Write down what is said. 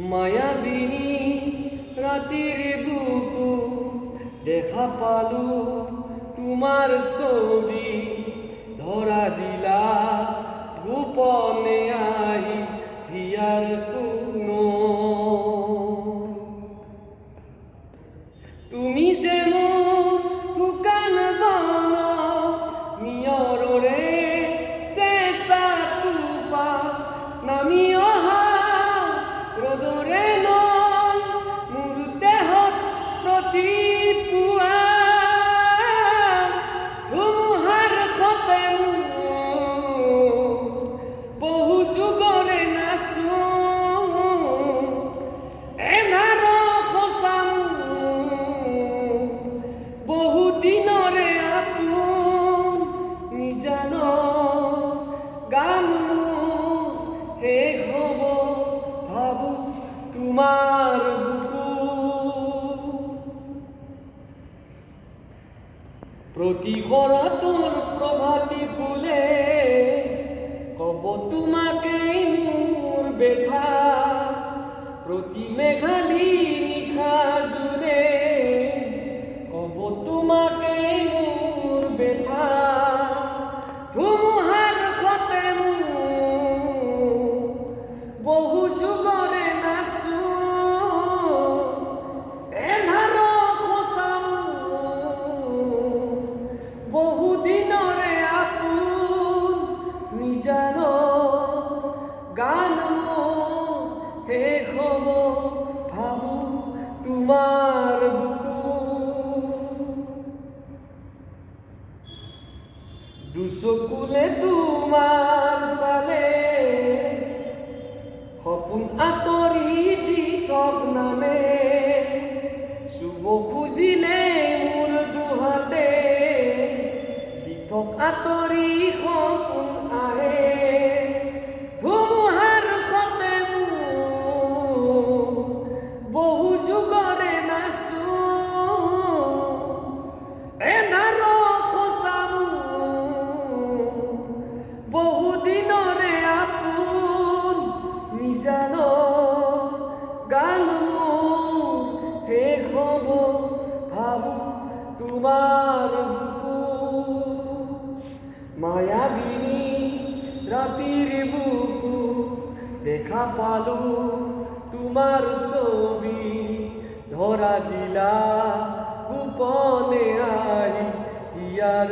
মায়াবিনী রাতির বুকু দেখা পালু তোমার ছবি ধরা দিলা গোপনে আহি হিয়ার কোনো তুমি যেন শুকান বন নিয়ৰৰে চেঁচা টোপা নামি অহা ৰ'দৰে নল মোৰ দেহত প্ৰতিপুৱা ধুমুহাৰ সতে বহু যুগৰে নাচো এন্ধাৰ সঁচাম বহু দিনৰে আপোন নিজান গান শেষ হ'ব ভাবো তোমাৰ বুকু প্ৰতি শৰতৰ প্ৰভাতী ফুলে কব তোমাকেই মোৰ বেথা প্ৰতি মেঘালী নিশা জোৰে কব তোমাকেই মোৰ বেথা ধুমুহাৰ সতে বহু যুগৰে নাচো এন্ধাৰ সঁচাম বহু দিনৰে আপোন নিজান গান শেষ হ'ব ভাবো তোমাৰ বুকু দুচকুলে তোমাৰ চালে সপোন আঁতৰি দি থক নামে চুব খুজিলে মোৰ দুহাতে দি থক আঁতৰি সপোন আহে ধুমুহাৰ সতে বহু যুগৰে নাচো এন্ধাৰ সঁচাম বহু দিনৰে আপোন নিজান গান শেষ হ'ব ভাবো তোমাৰ বুকু মায়াবিনী ৰাতিৰ বুকু দেখা পালো তোমাৰ ছবি ধৰা দিলা গোপনে আহি ইয়াৰ